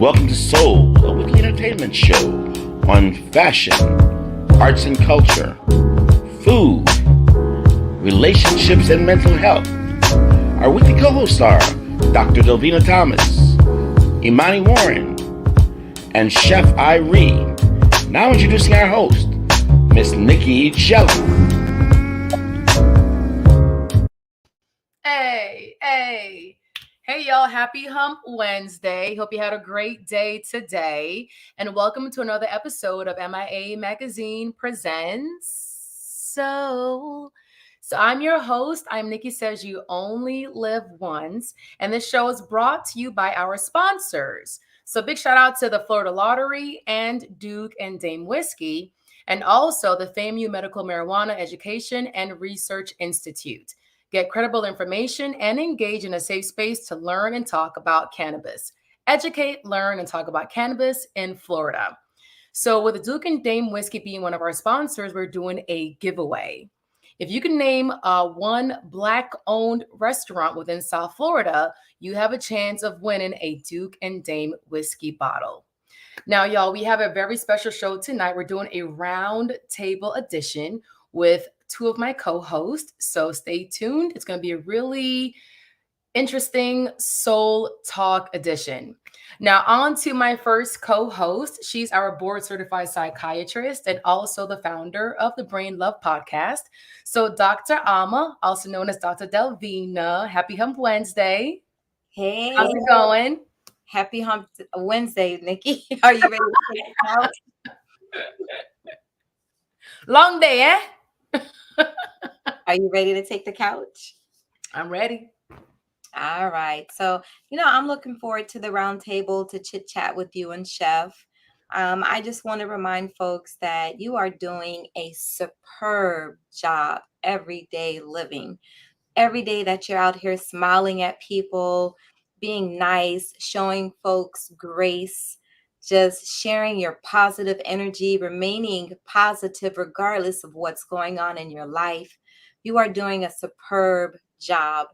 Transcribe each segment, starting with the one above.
Welcome to Soul, a weekly entertainment show on fashion, arts and culture, food, relationships, and mental health. Our weekly co-hosts are Dr. Delvena Thomas, Imani Warren, and Chef Irie. Now introducing our host, Miss Nicky Gelin. Hey, y'all. Happy Hump Wednesday. Hope you had a great day today. And welcome to another episode of MIA Magazine Presents Soul. So I'm your host. I'm Nicky Says You Only Live Once. And this show is brought to you by our sponsors. So big shout out to the Florida Lottery and Duke and Dame Whiskey, and also the FAMU Medical Marijuana Education and Research Institute. Get credible information and engage in a safe space to learn and talk about cannabis. Educate, learn, and talk about cannabis in Florida. So with the Duke and Dame Whiskey being one of our sponsors, we're doing a giveaway. If you can name one Black-owned restaurant within South Florida, you have a chance of winning a Duke and Dame Whiskey bottle. Now, y'all, we have a very special show tonight. We're doing a round table edition with two of my co-hosts. So stay tuned. It's going to be a really interesting soul talk edition. Now, on to my first co-host. She's our board certified psychiatrist and also the founder of the Brain Love podcast. So Dr. Alma, also known as Dr. Delvena. Happy Hump Wednesday. Hey. How's it going? Happy Hump Wednesday, Nikki. Are you ready to take it out? Long day, eh? Are you ready to take the couch? I'm ready. All right. So, I'm looking forward to the round table to chit chat with you and Chef. I just want to remind folks that you are doing a superb job every day living. Every day that you're out here smiling at people, being nice, showing folks grace, just sharing your positive energy, remaining positive regardless of what's going on in your life. You are doing a superb job.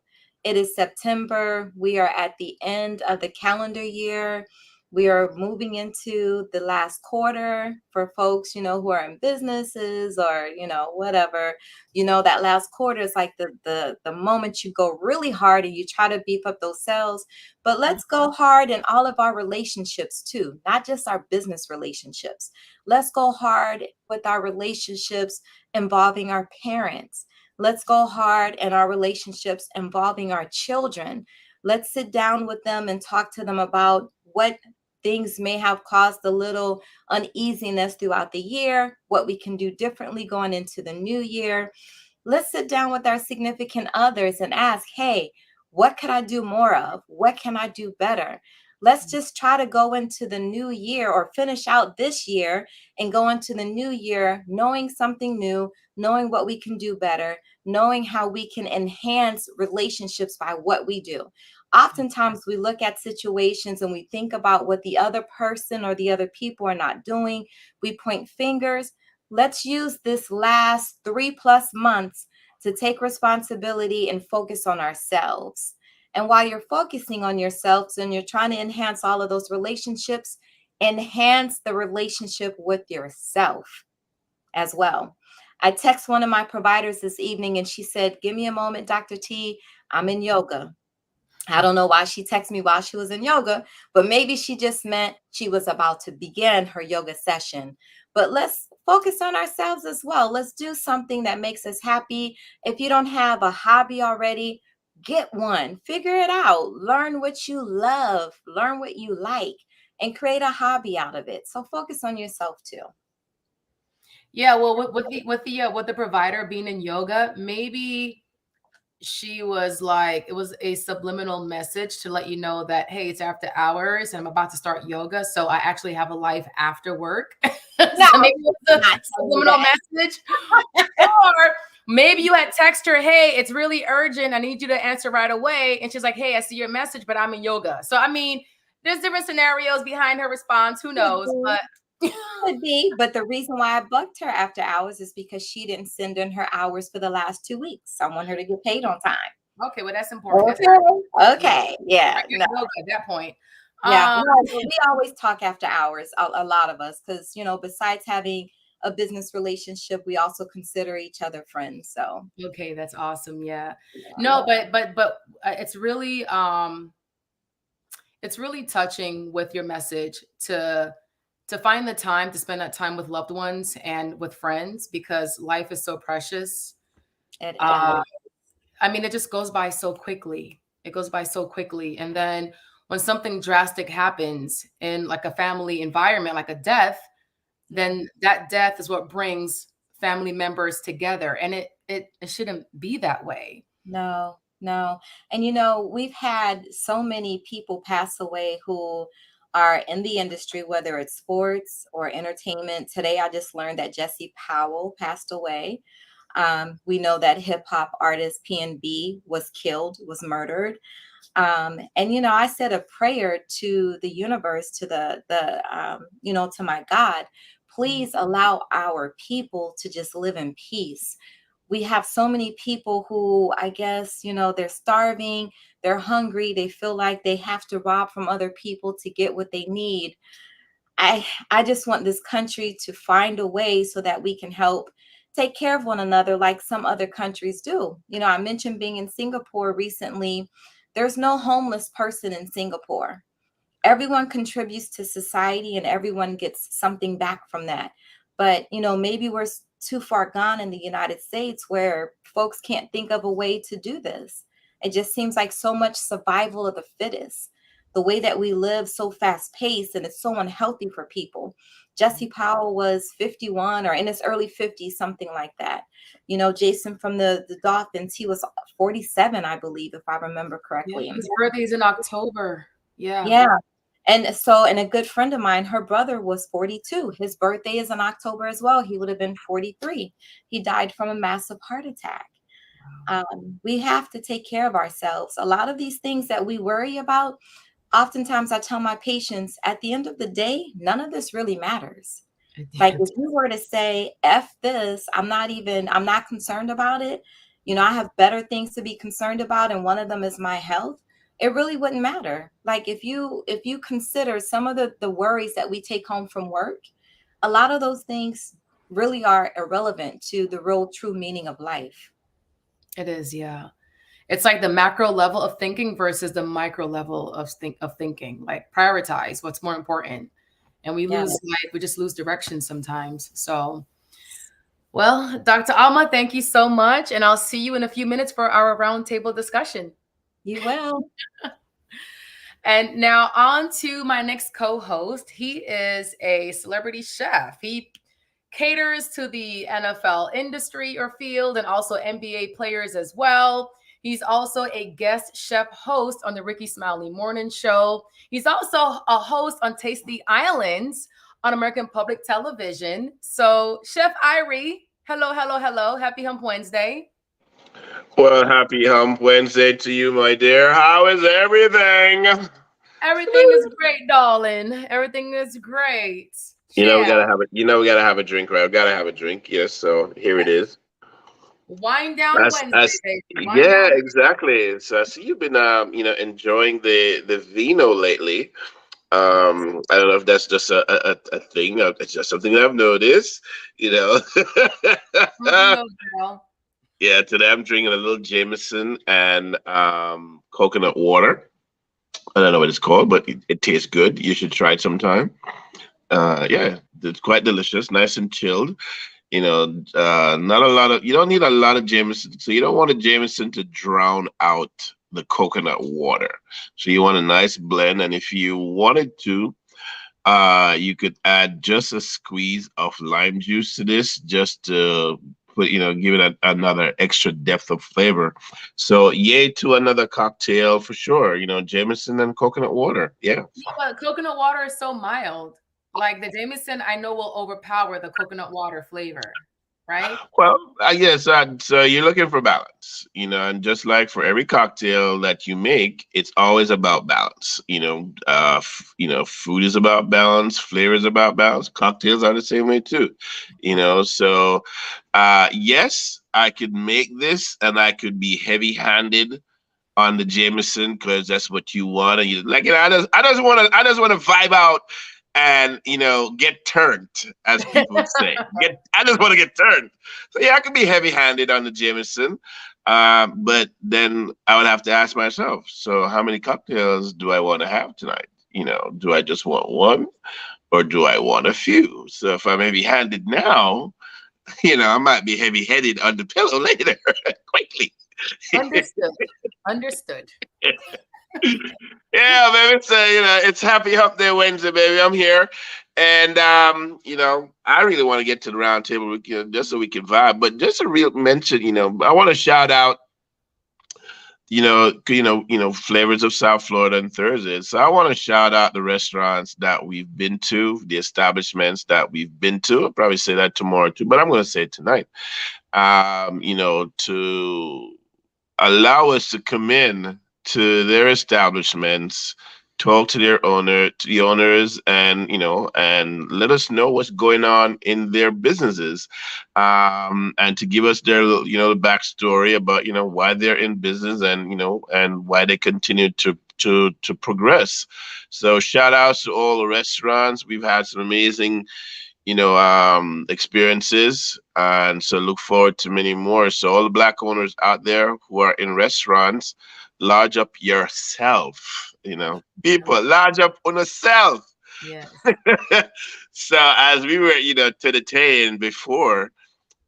It is September. We are at the end of the calendar year. We are moving into the last quarter for folks, who are in businesses or, whatever. That last quarter is like the moment you go really hard and you try to beef up those sales. But let's go hard in all of our relationships too, not just our business relationships. Let's go hard with our relationships involving our parents. Let's go hard in our relationships involving our children. Let's sit down with them and talk to them about what things may have caused a little uneasiness throughout the year, what we can do differently going into the new year. Let's sit down with our significant others and ask, hey, what can I do more of? What can I do better? Let's just try to go into the new year or finish out this year and go into the new year knowing something new, knowing what we can do better, knowing how we can enhance relationships by what we do. Oftentimes we look at situations and we think about what the other person or the other people are not doing. We point fingers. Let's use this last 3+ months to take responsibility and focus on ourselves. And while you're focusing on yourselves and you're trying to enhance all of those relationships, enhance the relationship with yourself as well. I text one of my providers this evening and she said, give me a moment, Dr. T, I'm in yoga. I don't know why she texted me while she was in yoga, but maybe she just meant she was about to begin her yoga session. But let's focus on ourselves as well. Let's do something that makes us happy. If you don't have a hobby already, get one, figure it out, learn what you love, learn what you like, and create a hobby out of it. So focus on yourself too. Yeah, well, with the provider being in yoga, maybe she was like, it was a subliminal message to let you know that, hey, it's after hours and I'm about to start yoga. So I actually have a life after work. So maybe it was a subliminal message. Or maybe you had text her, hey, it's really urgent. I need you to answer right away. And she's like, hey, I see your message, but I'm in yoga. So, I mean, there's different scenarios behind her response. Who knows? But could be, but the reason why I booked her after hours is because she didn't send in her hours for the last 2 weeks. I want her to get paid on time. Okay, well, that's important. Okay. Yeah. No. At that point. Yeah, Um, no, but we always talk after hours, a lot of us, because besides having a business relationship, we also consider each other friends. So okay, that's awesome. Yeah. yeah, No, but it's really touching with your message to find the time to spend that time with loved ones and with friends because life is so precious. it Uh, is. I mean, it just goes by so quickly. It goes by so quickly. And then when something drastic happens in like a family environment, like a death, Yeah. then that death is what brings family members together. And it shouldn't be that way. No, no. And we've had so many people pass away who are in the industry, whether it's sports or entertainment. Today, I just learned that Jesse Powell passed away. We know that hip hop artist PNB was killed, was murdered. And I said a prayer to the universe, to to my God, please allow our people to just live in peace. We have so many people who, I guess, they're starving, they're hungry, they feel like they have to rob from other people to get what they need. I just want this country to find a way so that we can help take care of one another like some other countries do. I mentioned being in Singapore recently. There's no homeless person in Singapore. Everyone contributes to society and everyone gets something back from that. But, maybe we're too far gone in the United States where folks can't think of a way to do this. It just seems like so much survival of the fittest. The way that we live so fast paced and it's so unhealthy for people. Jesse Powell was 51 or in his early 50s, something like that. Jason from the Dolphins, he was 47, I believe, if I remember Yeah, correctly. his birthday is in October. Yeah. Yeah. And a good friend of mine, her brother was 42. His birthday is in October as well. He would have been 43. He died from a massive heart attack. We have to take care of ourselves. A lot of these things that we worry about, oftentimes I tell my patients, at the end of the day, none of this really matters. Like if you were to say, F this, I'm not concerned about it. I have better things to be concerned about, and one of them is my health. It really wouldn't matter. Like if you consider some of the worries that we take home from work, a lot of those things really are irrelevant to the real true meaning of life. It is, yeah. It's like the macro level of thinking versus the micro level of thinking. Like prioritize what's more important. And Yeah. we just lose direction sometimes. So, well, Dr. Alma, thank you so much. And I'll see you in a few minutes for our roundtable discussion. You will. And now on to my next co-host. He is a celebrity chef. He caters to the NFL industry or field and also NBA players as well. He's also a guest chef host on the Ricky Smiley Morning Show. He's also a host on Tasty Islands on American Public Television. So, Chef Irie, hello, hello, hello. Happy Hump Wednesday. Well, happy Hump Wednesday to you, my dear. How is everything? Everything is great, darling. Everything is great. We Yeah. gotta have it. We gotta have a drink, right? We gotta have a drink. Yes, so here it is. Wind down Wednesday, As baby. Wind yeah, down. exactly. So I see you've been enjoying the vino lately. Yes. I don't know if that's just a thing. It's just something that I've noticed. You know. No, girl. Yeah, today I'm drinking a little Jameson and coconut water. I don't know what it's called, but it tastes good. You should try it sometime. Yeah, it's quite delicious, nice and chilled. Not a lot of, you don't need a lot of Jameson. So you don't want a Jameson to drown out the coconut water. So you want a nice blend. And if you wanted to, you could add just a squeeze of lime juice to this just to give it another extra depth of flavor. So yay to another cocktail for sure. Jameson and coconut water. Yeah. But coconut water is so mild. Like the Jameson, I know will overpower the coconut water flavor, right? Well, I guess so. You're looking for balance, and just like for every cocktail that you make, it's always about balance. Food is about balance, flavor is about balance. Cocktails are the same way too. So yes, I could make this, and I could be heavy-handed on the Jameson because that's what you want, and you like, I just want to vibe out and get turned, as people would say. I just want to get turned. So yeah, I could be heavy-handed on the Jameson, but then I would have to ask myself, so how many cocktails do I want to have tonight? Do I just want one, or do I want a few? So if I'm heavy-handed now, I might be heavy-headed on the pillow later, quickly. Understood. Understood. Yeah, baby. So it's Happy Hump Day Wednesday, baby. I'm here, and I really want to get to the round table, just so we can vibe. But just a real mention, I want to shout out, flavors of South Florida and Thursdays. So I want to shout out the restaurants that we've been to, the establishments that we've been to. I'll probably say that tomorrow too, but I'm going to say it tonight. To allow us to come in to their establishments, talk to the owners, and let us know what's going on in their businesses, and to give us their the backstory about why they're in business, and why they continue to progress. So shout outs to all the restaurants. We've had some amazing experiences. And so look forward to many more. So all the Black owners out there who are in restaurants, lodge up yourself, people, lodge up on yourself. Yes. So as we were, to the tail before,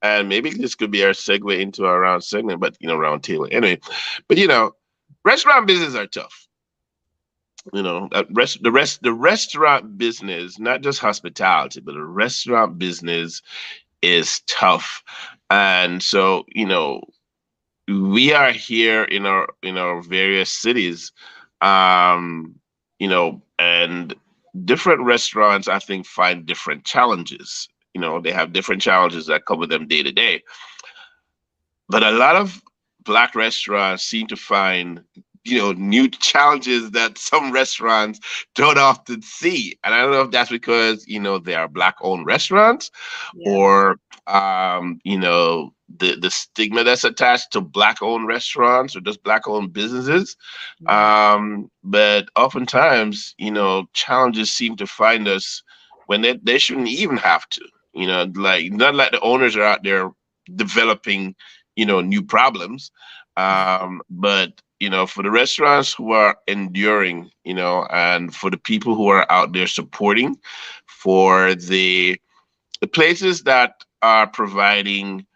and maybe this could be our segue into our round segment, but, round table anyway, but, restaurant business are tough. The restaurant business, not just hospitality, but the restaurant business is tough. And so, we are here in our various cities, and different restaurants, I think, find different challenges. They have different challenges that come with them day to day. But a lot of Black restaurants seem to find new challenges that some restaurants don't often see. And I don't know if that's because, they are Black owned restaurants, Yeah. or, the stigma that's attached to Black owned restaurants or just Black owned businesses. But oftentimes, challenges seem to find us when they shouldn't even have to, like, not like the owners are out there developing, new problems. But for the restaurants who are enduring, and for the people who are out there supporting, for the places that are providing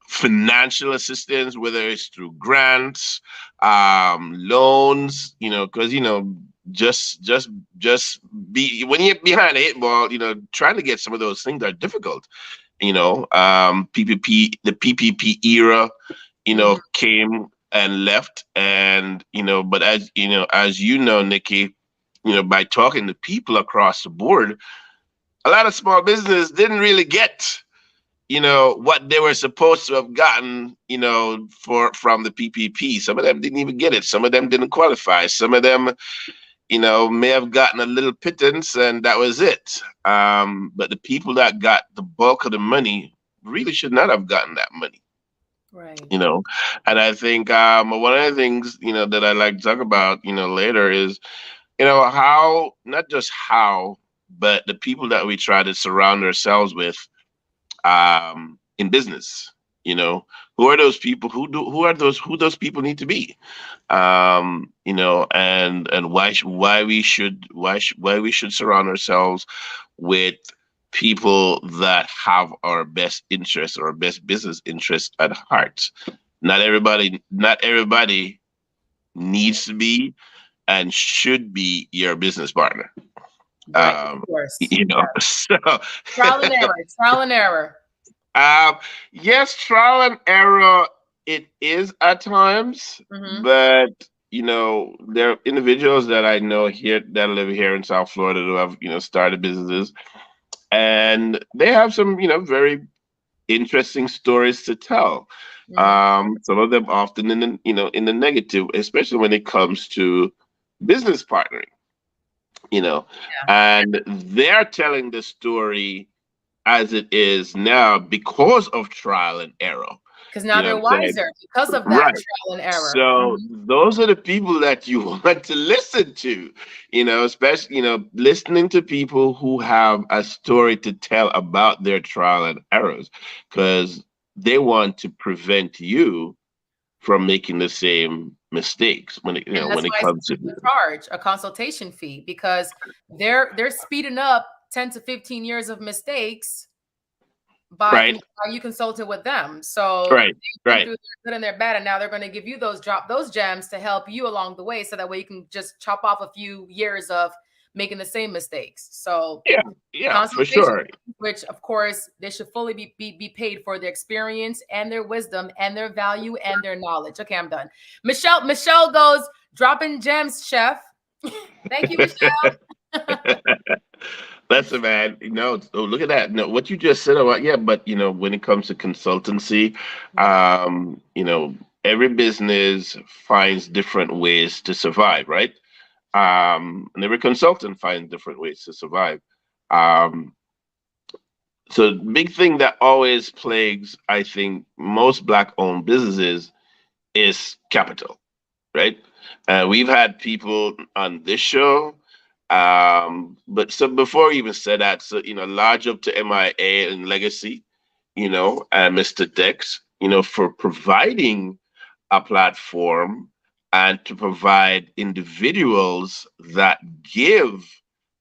financial assistance, whether it's through grants, loans, because just be when you're behind the eight ball, trying to get some of those things are difficult. PPP, the PPP era, came and left, and but as Nikki, by talking to people across the board, a lot of small business didn't really get what they were supposed to have gotten, from the PPP. Some of them didn't even get it. Some of them didn't qualify. Some of them, may have gotten a little pittance, and that was it. But the people that got the bulk of the money really should not have gotten that money. Right. And I think one of the things, that I like to talk about, later is, how, not just how, but the people that we try to surround ourselves with, in business. Who are those people? Who those people need to be? And why we should surround ourselves with people that have our best interests or our best business interests at heart. Not everybody needs to be and should be your business partner. Right, of course. So Trial and error. Trial and error. Yes, trial and error it is at times, but there are individuals that I know here that live here in South Florida who have started businesses, and they have some very interesting stories to tell. Some of them often in the negative, especially when it comes to business partnering. And they're telling the story as it is now because of trial and error. Because now You know they're what I'm saying? wiser because of that Right. trial and error. So Mhm. those are the people that you want to listen to, especially, listening to people who have a story to tell about their trial and errors, because they want to prevent you from making the same mistakes And when that's it why comes to. people charge a consultation fee, because they're speeding up 10 to 15 years of mistakes Right, by you consulting with them. So right, they've been right. through their good and their bad, and now they're going to give you those gems to help you along the way, so that way you can just chop off a few years of making the same mistakes. So Yeah, yeah, for consultation, sure. which of course they should fully be paid for their experience and their wisdom and their value and their knowledge. Okay, I'm done. Michelle goes, dropping gems, chef. Thank you, Michelle. Listen, man. Look at that. No, what you just said about, yeah, but when it comes to consultancy, every business finds different ways to survive, right? And every consultant finds different ways to survive. Um, so big thing that always plagues, I think, most black-owned businesses is capital, right? We've had people on this show, but so before we even said that, so large up to MIA and Legacy, and Mr. Dex, for providing a platform and to provide individuals that give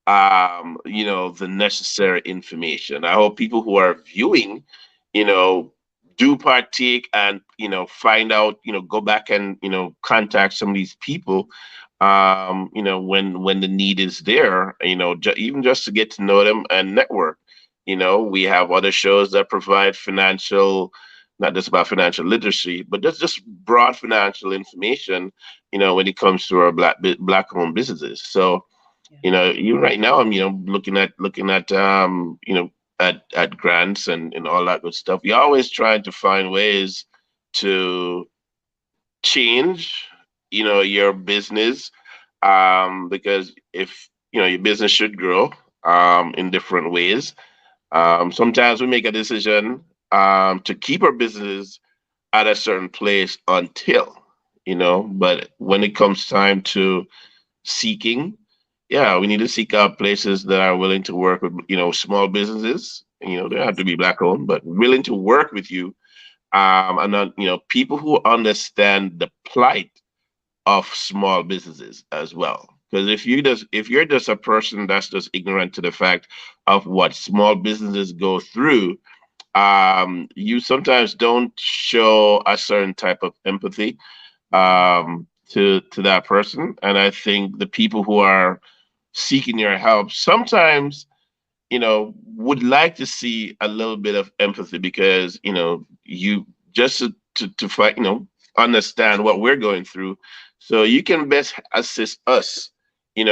the necessary information. I hope people who are viewing, you know, do partake and find out, go back and contact some of these people when the need is there, even just to get to know them and network. We have other shows that provide financial, not just about financial literacy, but just broad financial information, when it comes to our black owned businesses. So, even right now, I'm, looking at at grants and all that good stuff. You're always trying to find ways to change, your business, because if your business should grow in different ways. Sometimes we make a decision to keep our business at a certain place until, but when it comes time to seeking, yeah, we need to seek out places that are willing to work with, small businesses. They don't have to be black owned, but willing to work with you. And then, people who understand the plight of small businesses as well. Because if you're just a person that's just ignorant to the fact of what small businesses go through, you sometimes don't show a certain type of empathy to that person. And I think the people who are seeking your help sometimes, would like to see a little bit of empathy because, you just to fight, understand what we're going through, so you can best assist us, in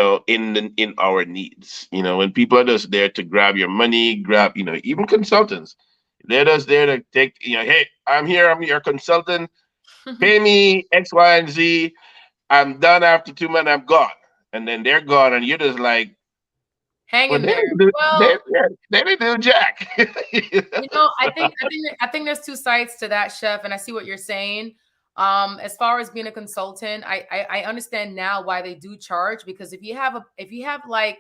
our needs. When people are just there to grab your money, grab, even consultants, they're just there to take, hey, I'm here, I'm your consultant, pay me X, Y, and Z. I'm done after 2 months, I'm gone. And then they're gone, and you're just like, Hang well, in they there. didn't do, Well, they didn't do jack. I think there's two sides to that, chef, and I see what you're saying. As far as being a consultant, I understand now why they do charge, because if you have like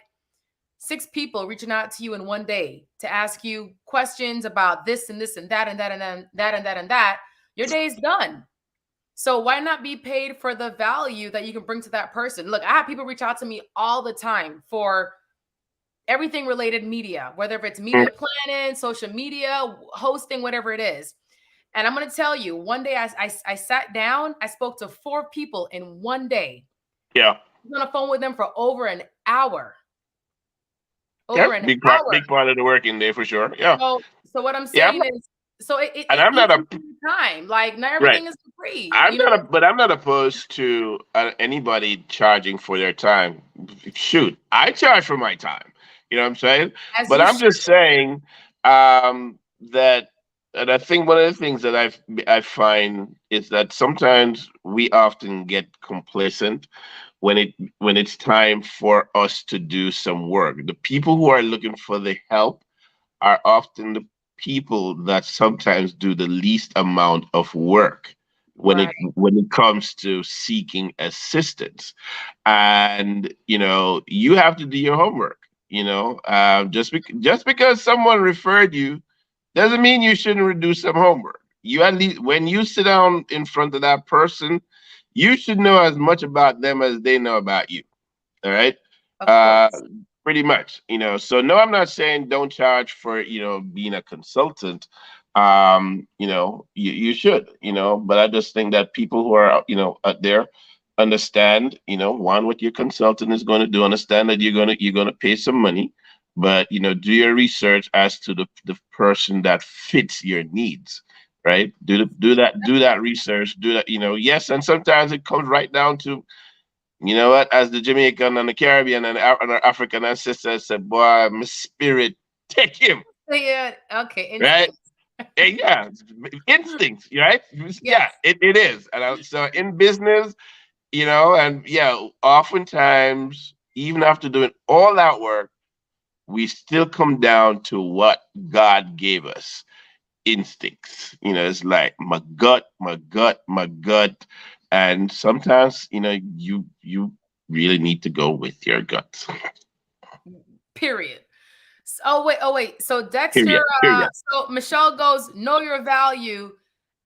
six people reaching out to you in one day to ask you questions about this and this and that and that and then that and that and that, your day's done. So why not be paid for the value that you can bring to that person? Look, I have people reach out to me all the time for everything related media, whether if it's media planning, social media, hosting, whatever it is. And I'm going to tell you, one day I sat down, I spoke to four people in one day. Yeah. I was on the phone with them for over an hour. Yeah, Over an hour. big part of the working day for sure. Yeah. So what I'm Yeah, saying is, so and it I'm not eats a into your time. Like, not right. everything is free. But I'm not opposed to anybody charging for their time. Shoot, I charge for my time. You know what I'm saying? As But you I'm should. just saying that, and I think one of the things that I find is that sometimes we often get complacent when it's time for us to do some work. The people who are looking for the help are often the people that sometimes do the least amount of work Right. when it comes to seeking assistance. And you have to do your homework. Just because someone referred you doesn't mean you shouldn't do some homework. You at least when you sit down in front of that person, you should know as much about them as they know about you. All right. Of Uh, course. Pretty much, so no, I'm not saying don't charge for, being a consultant. You should, but I just think that people who are, out there understand, one, what your consultant is going to do, understand that you're going to pay some money, but, do your research as to the person that fits your needs, right? Do that research, do that, yes, and sometimes it comes right down to, you know what? As the Jamaican and the Caribbean and our African ancestors said, boy, my spirit, take him, Yeah. Okay. right? Instinct. And yeah, instincts, right? Yeah, Yes. it is. And so in business, and yeah, oftentimes, even after doing all that work, we still come down to what God gave us, instincts. It's like my gut, my gut, my gut. And sometimes, you really need to go with your gut. Period. Oh wait. So Dexter, Period. Period. so Michelle goes, know your value.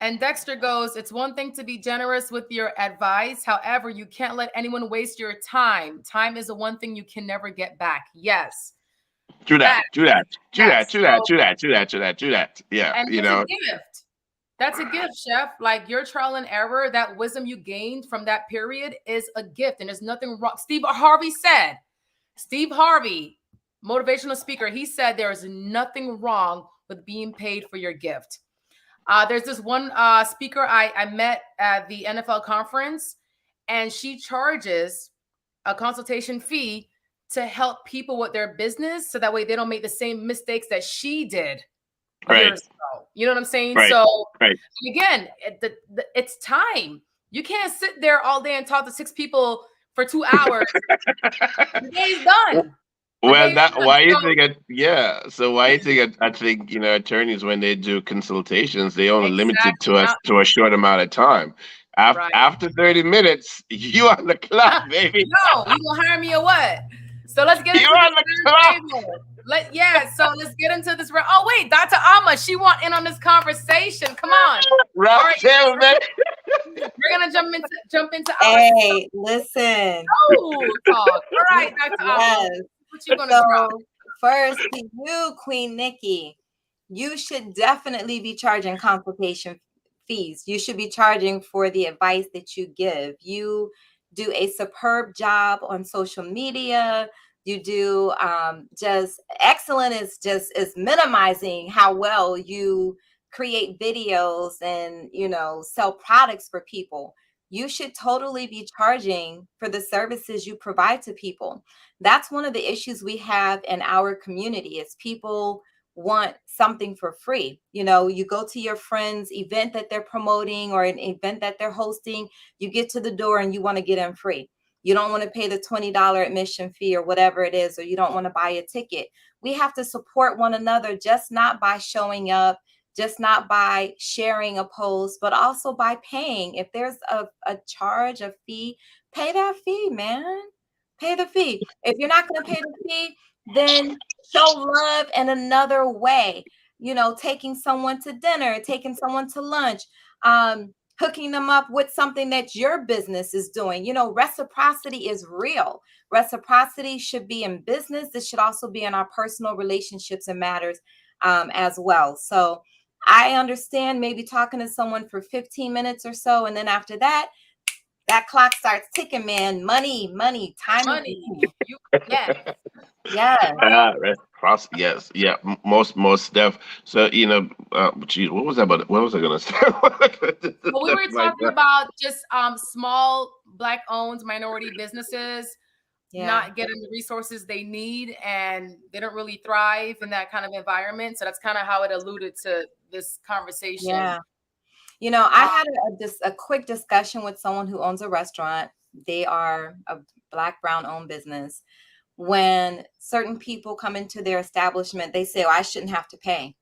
And Dexter goes, it's one thing to be generous with your advice. However, you can't let anyone waste your time. Time is the one thing you can never get back. Yes. Do that. Fact. Do that. Do that. Yes. Do that. Do that. Do that. Do that. Do that. Yeah. And it's a gift. That's a gift, chef. Like your trial and error, that wisdom you gained from that period is a gift. And there's nothing wrong. Steve Harvey, motivational speaker, he said there is nothing wrong with being paid for your gift. There's this one speaker I met at the NFL conference, and she charges a consultation fee to help people with their business so that way they don't make the same mistakes that she did Right. years ago. You know what I'm saying? Right. So Right. again, it's time. You can't sit there all day and talk to 6 people for 2 hours. The day's done. Well, that why you think so why you think I think attorneys, when they do consultations, they only limit it to us to a short amount of time. After 30 minutes, you on the clock, baby. No, you gonna hire me or what? So let's get into so let's get into this. Oh wait, Dr. Alma, she want in on this conversation. Come on, right, man. We're gonna jump into. Hey, listen. Oh, talk. All right, Dr. Alma. What you gonna drop? First, to you, Queen Nikki, you should definitely be charging consultation fees. You should be charging for the advice that you give. You do a superb job on social media. You do just excellent is minimizing how well you create videos and sell products for people. You should totally be charging for the services you provide to people. That's one of the issues we have in our community is people want something for free. You go to your friend's event that they're promoting or an event that they're hosting, you get to the door and you want to get in free. You don't want to pay the $20 admission fee or whatever it is, or you don't want to buy a ticket. We have to support one another, just not by showing up, just not by sharing a post, but also by paying. If there's a charge, a fee, pay that fee, man. Pay the fee. If you're not going to pay the fee, then show love in another way. Taking someone to dinner, taking someone to lunch, hooking them up with something that your business is doing. Reciprocity is real. Reciprocity should be in business. This should also be in our personal relationships and matters as well. So I understand maybe talking to someone for 15 minutes or so. And then after that, that clock starts ticking, man. Money, time. Money. Reciprocity. Yes. Yeah. Most stuff. So geez, what was that about? What was I gonna say? Well, we were talking about just small Black-owned minority businesses not getting the resources they need, and they don't really thrive in that kind of environment. So that's kind of how it alluded to this conversation. Yeah. I had a quick discussion with someone who owns a restaurant. They are a Black-brown owned business. When certain people come into their establishment, they say, I shouldn't have to pay.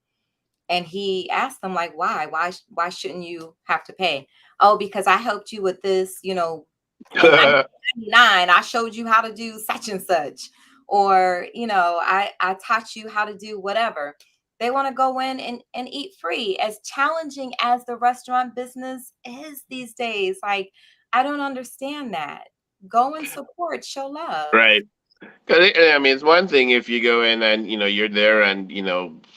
And he asked them, like, why shouldn't you have to pay? Oh, because I helped you with this, in 1999, I showed you how to do such and such, or I taught you how to do whatever. They want to go in and eat free. As challenging as the restaurant business is these days, like, I don't understand that. Go and support, show love. Right. 'Cause I mean, it's one thing if you go in and you're there and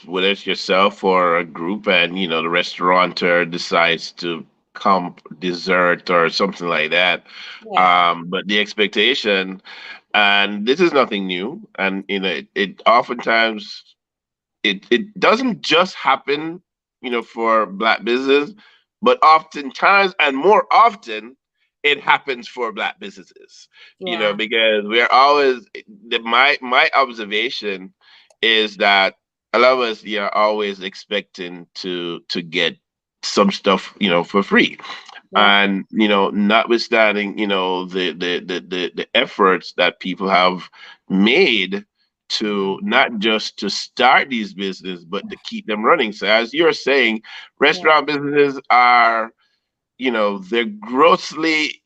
whether it's yourself or a group and the restaurateur decides to comp dessert or something like that. Yeah, But the expectation, and this is nothing new, and it oftentimes it doesn't just happen, for black business, but oftentimes and more often it happens for black businesses, yeah, because we're always my observation is that a lot of us are always expecting to get some stuff, for free. yeah, And notwithstanding, the efforts that people have made to not just to start these business, but to keep them running. So as you're saying, yeah, restaurant businesses are, they're grossly,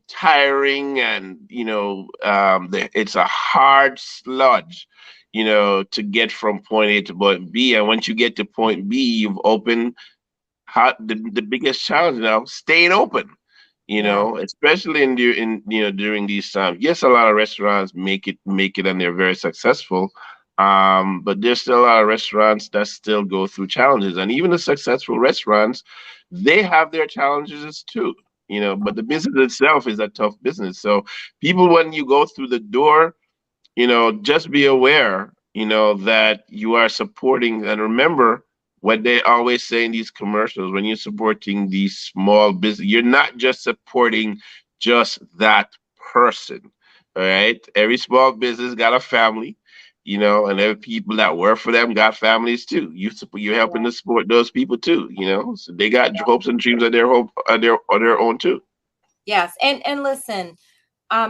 tiring, and it's a hard sludge, to get from point A to point B. And once you get to point B, you've opened the biggest challenge now, staying open. yeah, Especially during these times. Yes, a lot of restaurants make it and they're very successful. But there's still a lot of restaurants that still go through challenges. And even the successful restaurants, they have their challenges too. But the business itself is a tough business. So people, when you go through the door, just be aware, that you are supporting, and remember what they always say in these commercials: when you're supporting these small business, you're not just supporting just that person. All right. Every small business got a family, and every people that work for them got families too. You're helping yeah. to support those people too, so they got hopes and dreams of their hope of their own too. Yes. And listen,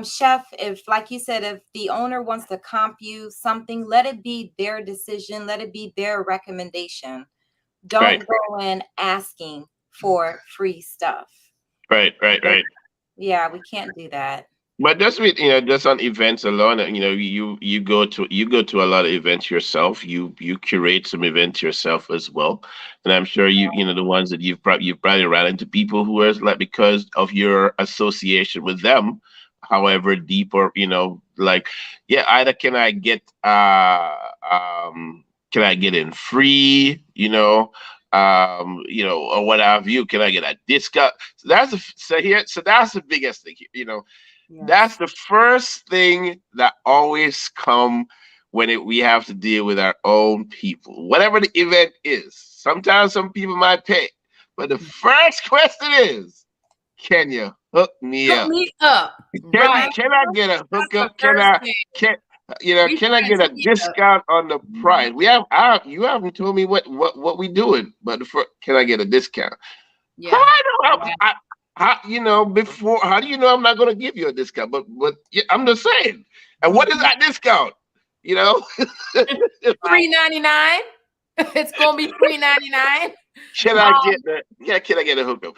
chef, if, like you said, if the owner wants to comp you something, let it be their decision, let it be their recommendation. Right, Don't go in asking for free stuff. right, right, Like, right. yeah, we can't do that. But just with just on events alone, you go to a lot of events yourself. You curate some events yourself as well, and I'm sure the ones that you've probably ran into people who are like, because of your association with them, however deep, or like, yeah, either can I get in free, or what have you? Can I get a discount? So that's the biggest thing, Yes. that's the first thing that always come when we have to deal with our own people, whatever the event is. Sometimes some people might pay, but the first question is, can you hook me Hook up? me up. Can Right. can I get a That's the hookup? Can first I thing. can We can I trying get a to get up. discount on the Mhm. price? You haven't told me what we doing, but can I get a discount? How Yeah. I know Yeah. before? How do you know I'm not going to give you a discount? But yeah, I'm just saying. And what is Mhm. that discount? You know, Right. $3.99. It's gonna be $3.99. can I Um, get that? Yeah, can I get a hookup?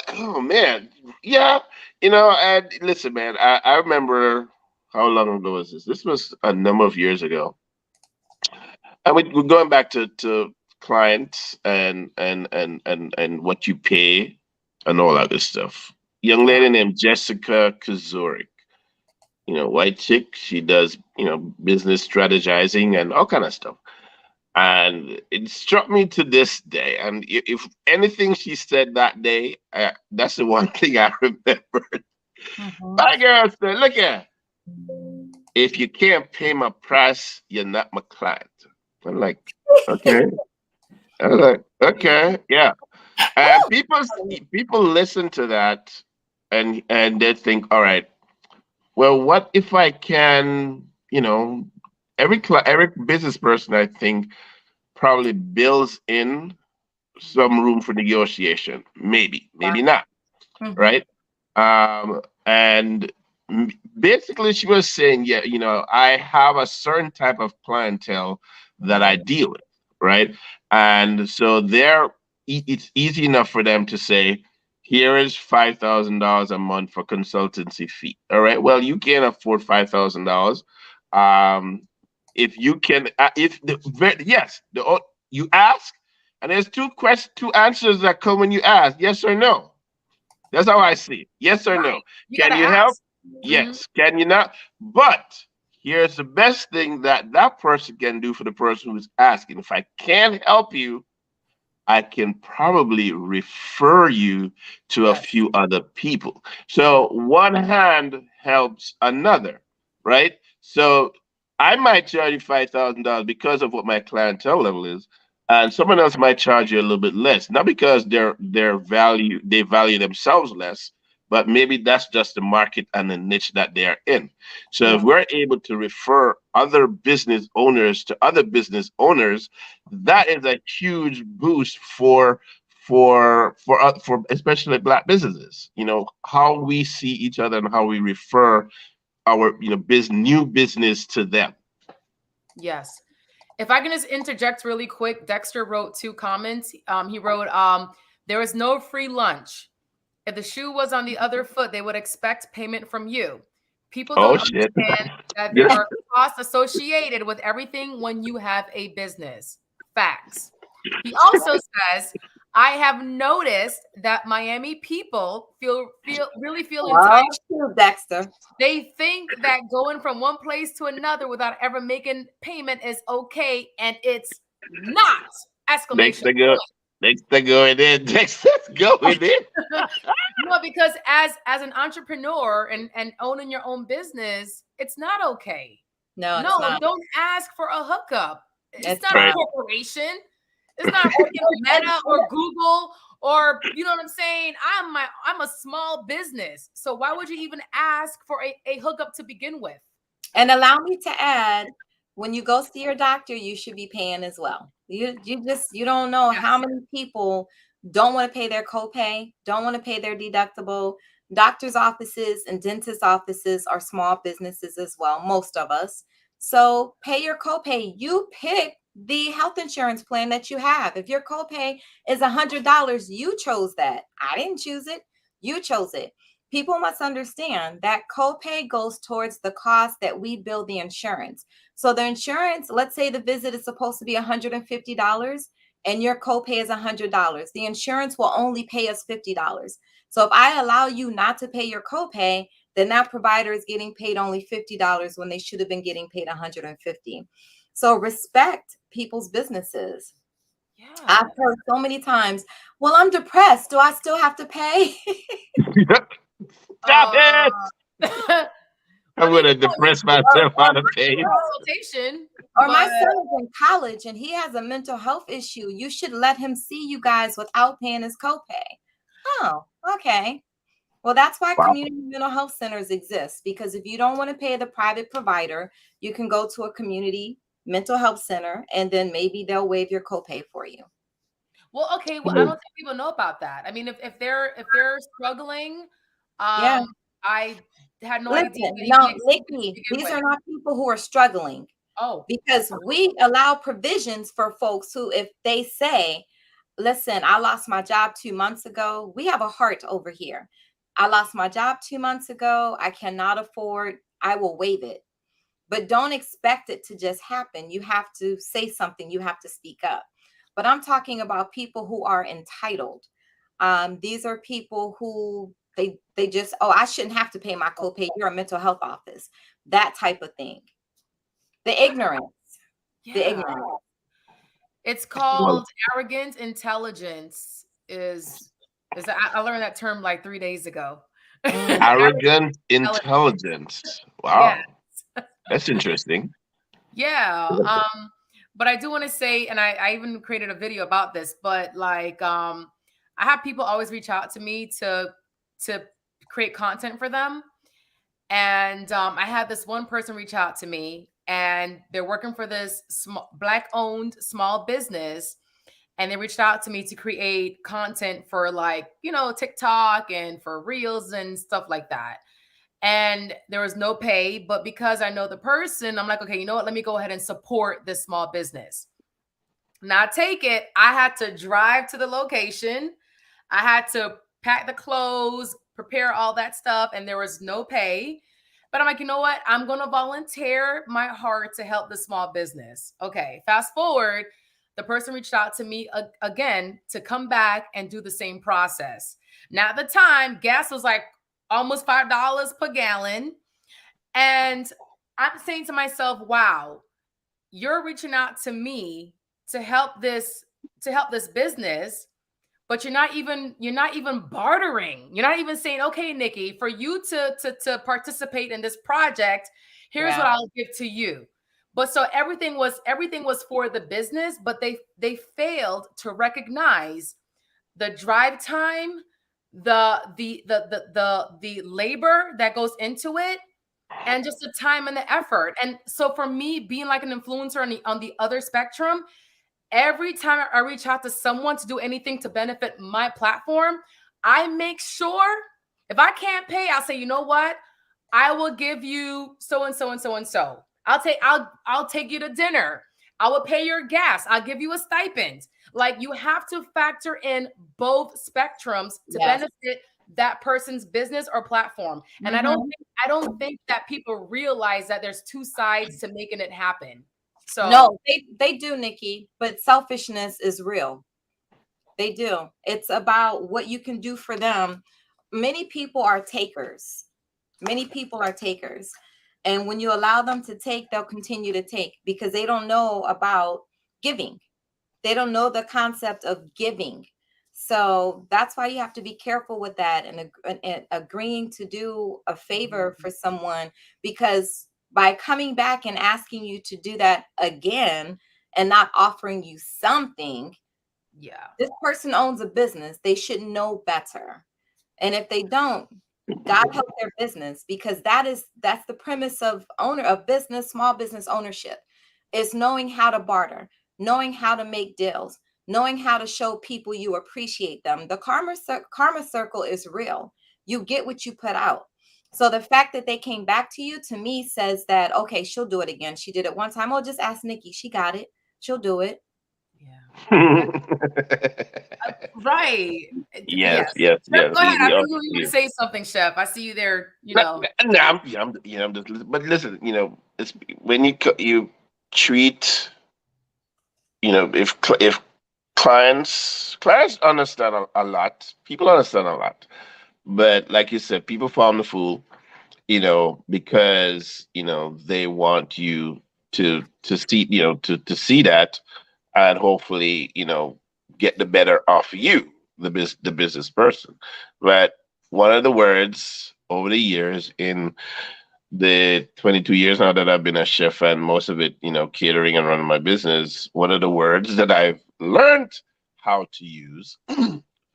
Oh man, yeah. And listen, man, I remember how long ago was this? This was a number of years ago. And we're going back to clients and what you pay and all that good stuff. Young Yeah. lady named Jessica Kazurik, white chick. She does, business strategizing and all kind of stuff. And it struck me to this day. And if anything she said that day, that's the one thing I remember. Mhm. My girl said, "Look here, if you can't pay my price, you're not my client." I'm like, okay. I was like, okay, yeah. And people listen to that, and they think, all right, well, what if I can, every business person, I think, probably builds in some room for negotiation. Maybe not, Mhm. right? And basically, she was saying, yeah, I have a certain type of clientele that I deal with, right? And so it's easy enough for them to say, here is $5,000 a month for consultancy fee. All right. Well, you can't afford $5,000. Um, if you can, if the yes, you ask, and there's two answers that come when you ask, yes or no. That's how I see it. Yes or no. Right. You Can gotta you help? ask. Mhm. Yes. Can you not? But here's the best thing that that person can do for the person who's asking. If I can't help you, I can probably refer you to a Yes. few other people. So one hand helps another, right? So I might charge you $5,000 because of what my clientele level is, and someone else might charge you a little bit less, not because they value themselves less, but maybe that's just the market and the niche that they are in. So if Yeah. we're able to refer other business owners to other business owners, that is a huge boost for especially Black businesses. You know how we see each other and how we refer our new business to them. Yes. If I can just interject really quick, Dexter wrote 2 comments. He wrote, there is no free lunch. If the shoe was on the other foot, they would expect payment from you. People Oh don't shit! understand that there Yeah. are costs associated with everything when you have a business. Facts. He also says, I have noticed that Miami people really feel Oh, entitled. shoot, Dexter. They think that going from one place to another without ever making payment is okay, and it's not! Next Exclamation thing go, next thing going in, next thing going in. point. No, because as an entrepreneur and owning your own business, it's not okay. No, No, it's not. don't ask for a hookup. It's It's not a Right. not. corporation. It's not working Meta or Google or you know what I'm saying. I'm a small business, so why would you even ask for a hookup to begin with? And allow me to add, when you go see your doctor, you should be paying as well. You don't know how Yes. many people don't want to pay their copay, don't want to pay their deductible. Doctors' offices and dentist offices are small businesses as well, most of us. So pay your copay. You pick the health insurance plan that you have. If your copay is $100, you chose that. I didn't choose it. You chose it. People must understand that copay goes towards the cost that we bill the insurance. So the insurance, let's say the visit is supposed to be $150 and your copay is $100. The insurance will only pay us $50. So if I allow you not to pay your copay, then that provider is getting paid only $50 when they should have been getting paid $150. So respect people's businesses. Yeah. I've heard so many times, well, I'm depressed. Do I still have to pay? Stop it! I'm I mean, gonna depress myself out of pain. consultation. Or my But son is in college and he has a mental health issue. You should let him see you guys without paying his copay. Oh, okay. Well, that's why Wow. community mental health centers exist, because if you don't want to pay the private provider, you can go to a community mental health center and then maybe they'll waive your copay for you. well, okay. Well, I don't think people know about that. I mean, if they're struggling, Yeah. I had no idea Listen, that even no, existed to Nikki, begin these with. are not people who are struggling, Oh, because we allow provisions for folks who, if they say, listen, I lost my job 2 months ago. We have a heart over here. I lost my job 2 months ago. I cannot afford, I will waive it. But don't expect it to just happen. You have to say something. You have to speak up. But I'm talking about people who are entitled. These are people who they just, oh, I shouldn't have to pay my copay. You're a mental health office. That type of thing. The ignorance. The yeah. ignorance. It's Well, called arrogant intelligence. I learned that term like 3 days ago. Mm. arrogant Intelligence. intelligence. Yeah. Wow, that's interesting. Yeah. But I do want to say, and I even created a video about this, but like I have people always reach out to me to create content for them. And I had this one person reach out to me, and they're working for this Black owned small business. And they reached out to me to create content for like, TikTok and for reels and stuff like that. And there was no pay, but because I know the person, I'm like, okay, you know what? Let me go ahead and support this small business. Now take it, I had to drive to the location. I had to pack the clothes, prepare all that stuff, and there was no pay. But I'm like, you know what? I'm going to volunteer my heart to help the small business. Okay, fast forward, the person reached out to me again to come back and do the same process. Now, at the time, gas was like almost $5 per gallon. And I'm saying to myself, wow, you're reaching out to me to help this business, but you're not even bartering. You're not even saying, okay, Nikki, for you to participate in this project, here's what Yeah. I'll give to you. But so everything was for the business, but they failed to recognize the drive time, the labor that goes into it, and just the time and the effort. And so for me, being like an influencer on the other spectrum, every time I reach out to someone to do anything to benefit my platform, I make sure if I can't pay, I'll say, you know what? I will give you so and so and so and so. I'll take you to dinner. I will pay your gas. I'll give you a stipend. Like you have to factor in both spectrums to Yes. benefit that person's business or platform. And I don't Mhm. think I don't think that people realize that there's two sides to making it happen. So No, they do, Nikki, but selfishness is real. They do. It's about what you can do for them. Many people are takers. Many people are takers. And when you allow them to take, they'll continue to take because they don't know about giving. They don't know the concept of giving. So that's why you have to be careful with that and agreeing to do a favor for someone, because by coming back and asking you to do that again and not offering you something, yeah. this person owns a business. They should know better. And if they don't, God help their business, because that's the premise of owner of business, small business ownership, is knowing how to barter, knowing how to make deals, knowing how to show people you appreciate them. The karma circle is real. You get what you put out. So the fact that they came back to you, to me, says that okay, she'll do it again. She did it one time. Oh, just ask Nikki. She got it. She'll do it. Yeah. Right. Yes, Yes. yes, Chef, yes. go ahead. I We think all you want yeah. to say something, Chef. I see you there, No, no, I'm just but listen, it's when you treat, if clients understand a lot, people understand a lot, but like you said, people farm the fool, because they want you to see, to see that, and hopefully, get the better off you, the business person. But one of the words over the years, in the 22 years now that I've been a chef, and most of it, catering and running my business, one of the words that I've learned how to use,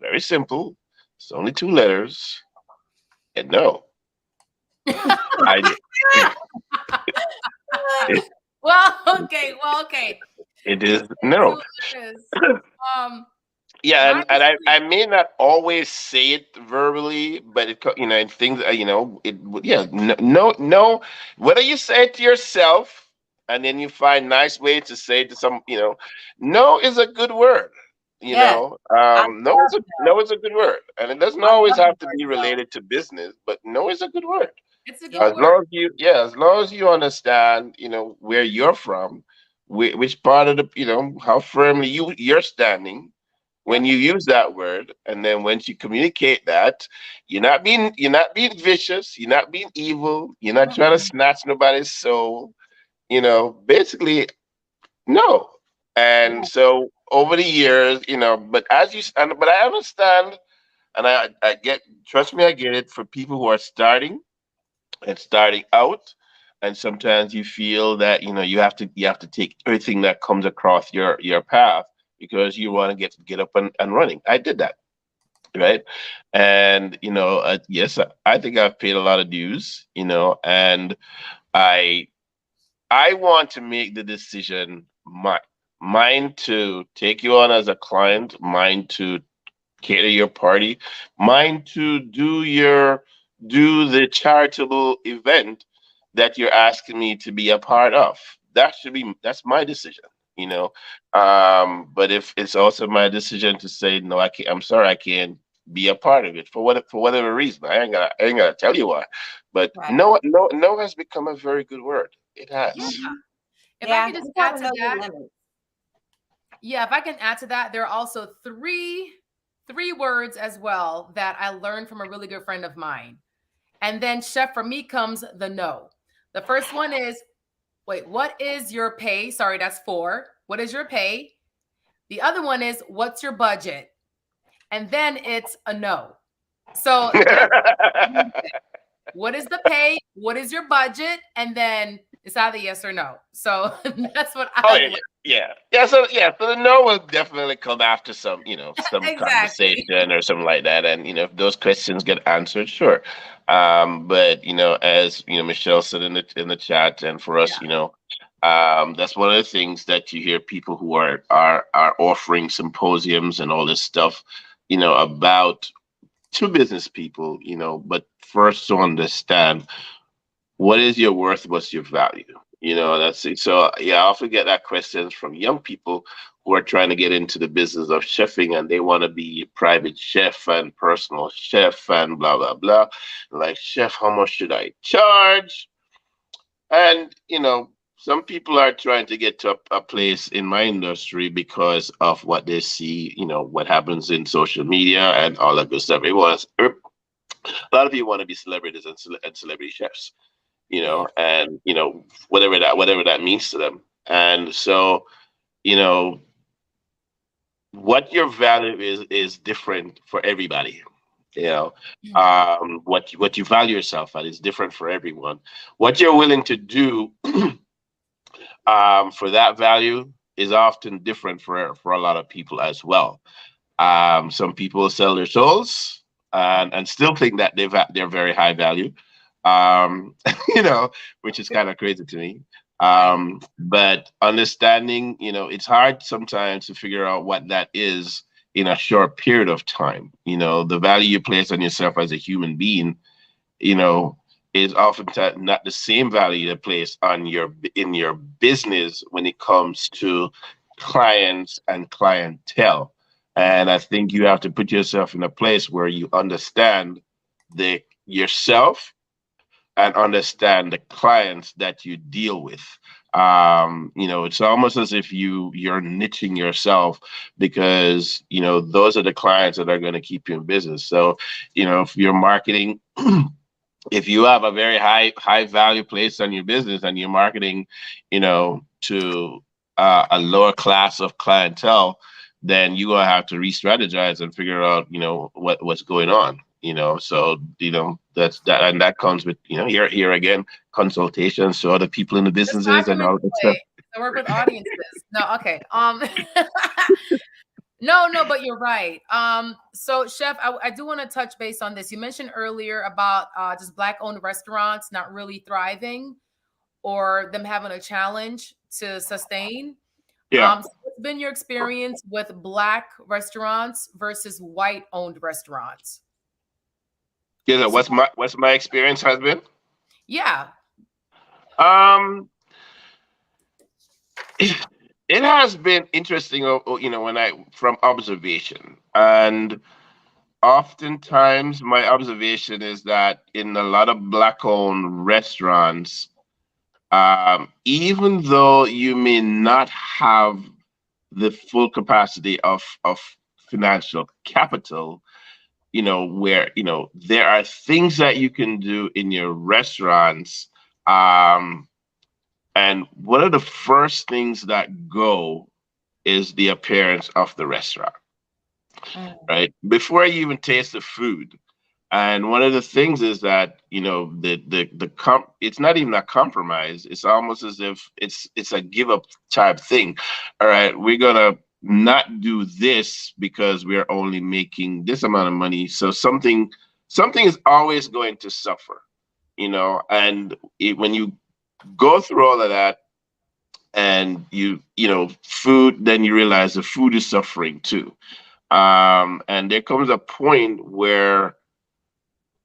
very simple, it's only two letters, and no, I it, well, okay. it You is said no. two letters. Um, Yeah, mine and is I three. may not always say it verbally, but and things, yeah, no, no, no. Whether you say it to yourself, and then you find nice ways to say it to some, no is a good word. Yes. I love No is a good word, and it doesn't I always love the have to word be no. related to business, but no is a good word. It's a good Yeah. word. As long as you understand, where you're from, which part of the, how firmly you're standing when Yep. you use that word, and then once you communicate that, you're not being vicious, you're not being evil, you're not trying to Mm-mm. snatch nobody's soul, basically, no. And Yeah. so over the years, but I understand, and I get, trust me, I get it, for people who are starting out, and sometimes you feel that you have to take everything that comes across your path, because you want to get up and running. I did that, right? And yes, I think I've paid a lot of dues, and i I want to make the decision, mine to take you on as a client, mine to cater your party, mine to do the charitable event that you're asking me to be a part of. That's my decision. you know. But if it's also my decision to say no, I can't. I'm sorry, I can't be a part of it for whatever reason. I ain't gonna tell you why. But Right. no has become a very good word. It Yeah. has. If I Yeah, could just you add gotta to know your that, limits. yeah, if I can add to that, there are also three words as well that I learned from a really good friend of mine. And then chef for me comes the no. The first one is, wait, what is your pay? Sorry, that's four. What is your pay? The other one is, what's your budget? And then it's a no. So that's what is the pay? What is your budget? And then it's either yes or no. So that's what Oh I've yeah, learned. yeah. So the no will definitely come after some, some Exactly. conversation or something like that, and if those questions get answered, sure. But as Michelle said in the chat, and for us, Yeah. that's one of the things that you hear people who are offering symposiums and all this stuff, about to business people, but first to understand what is your worth, what's your value, that's it. So yeah, I often get that questions from young people who are trying to get into the business of chefing, and they want to be a private chef and personal chef and blah blah blah. Like, chef, how much should I charge? And some people are trying to get to a place in my industry because of what they see, what happens in social media and all that good stuff. A lot of people want to be celebrities and celebrity chefs, Yeah. and whatever that means to them. And so, you know, what your value is different for everybody. You know, what you value yourself at is different for everyone. What you're willing to do for that value is often different for a lot of people as well. Some people sell their souls and still think that they're very high value, um, which is kind of crazy to me. Right. But understanding, it's hard sometimes to figure out what that is in a short period of time. The value you place on yourself as a human being, you know, is often not the same value to place on in your business when it comes to clients and clientele. And I think you have to put yourself in a place where you understand the yourself and understand the clients that you deal with. It's almost as if you're niching yourself because those are the clients that are going to keep you in business. So, if you're marketing, if you have a very high value place on your business and you're marketing, to a lower class of clientele, then you're gonna have to re-strategize and figure out, what's going on. So that's that, and that comes with here again consultations to other people in the Just businesses I and come all into that stuff. play. I work with audiences. No, okay. No, but you're right. So chef, I do want to touch base on this. You mentioned earlier about just Black-owned restaurants not really thriving or them having a challenge to sustain. Yeah. So what's been your experience with Black restaurants versus white-owned restaurants? Yeah. So What's my experience has been? yeah, Um, it has been interesting, when I from observation, and oftentimes my observation is that in a lot of black-owned restaurants, even though you may not have the full capacity of financial capital, where there are things that you can do in your restaurants. And one of the first things that go is the appearance of the restaurant, Mm. right? Before you even taste the food. And one of the things is that, it's not even a compromise. It's almost as if it's a give up type thing. All right, we're gonna not do this because we're only making this amount of money. So something is always going to suffer, and when you go through all of that and food, then you realize the food is suffering too. And there comes a point where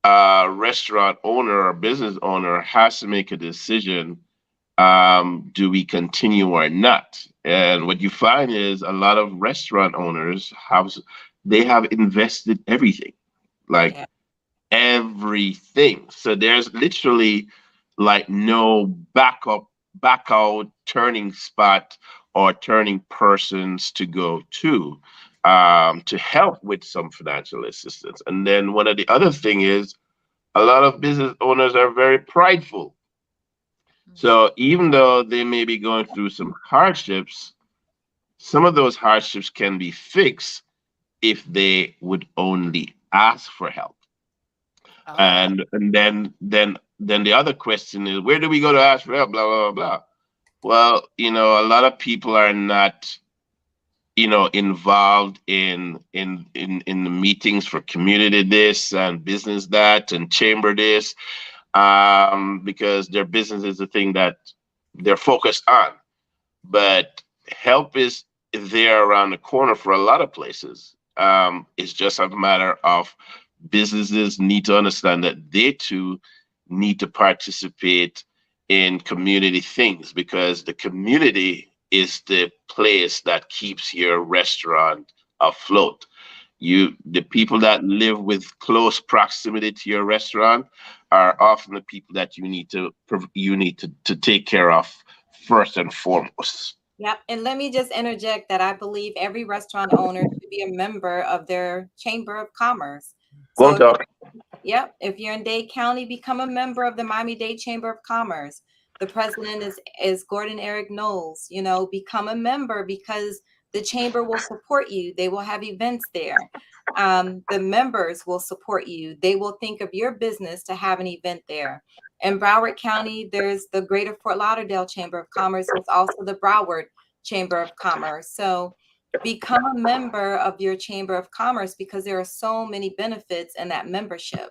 a restaurant owner or business owner has to make a decision Do we continue or not? And what you find is a lot of restaurant owners have invested everything, like Yeah. everything. So there's literally like no back out turning spot or turning persons to go to help with some financial assistance. And then one of the other thing is a lot of business owners are very prideful. So even though they may be going through some hardships, some of those hardships can be fixed if they would only ask for help. Oh, And then the other question is, where do we go to ask for help? Blah blah blah blah. Well, a lot of people are not, involved in the meetings for community this and business that and chamber this, because their business is the thing that they're focused on. But help is there around the corner for a lot of places. It's just a matter of businesses need to understand that they too need to participate in community things, because the community is the place that keeps your restaurant afloat. The people that live with close proximity to your restaurant are often the people that you need to take care of first and foremost. Yep. And let me just interject that I believe every restaurant owner should be a member of their Chamber of Commerce. Go So on, talk. yep. If you're in Dade County, become a member of the Miami-Dade Chamber of Commerce. The president is Gordon Eric Knowles. Become a member because the chamber will support you. They will have events there. The members will support you. They will think of your business to have an event there. In Broward County, there's the Greater Fort Lauderdale Chamber of Commerce. There's also the Broward Chamber of Commerce. So become a member of your Chamber of Commerce because there are so many benefits in that membership.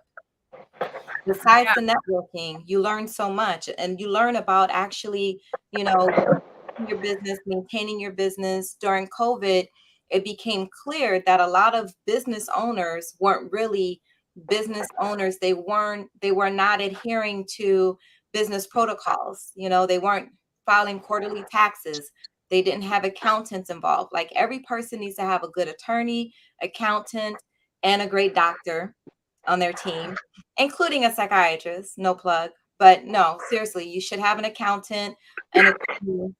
Besides yeah. the networking, you learn so much, and you learn about actually, growing your business, maintaining your business. During COVID, it became clear that a lot of business owners weren't really business owners. They were not adhering to business protocols. They weren't filing quarterly taxes. They didn't have accountants involved. Like every person needs to have a good attorney, accountant, and a great doctor on their team, including a psychiatrist. No plug, but no, seriously, you should have an accountant and a team.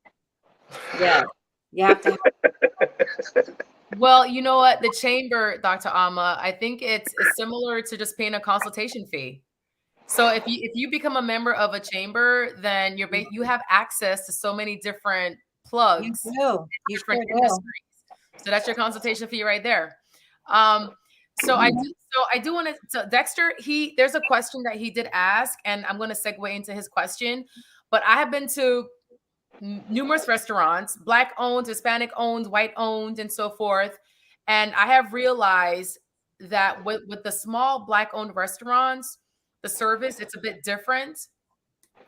Yes, you have to have. Well, you know what? The chamber, Dr. Ama, I think it's similar to just paying a consultation fee. So if you become a member of a chamber, then you have access to so many different You plugs, do. You different sure do. industries. So that's your consultation fee right there. Um, so I do want to. So Dexter, there's a question that he did ask, and I'm going to segue into his question. But I have been to numerous restaurants, Black owned, Hispanic owned, white owned, and so forth. And I have realized that with the small Black owned restaurants, the service, it's a bit different,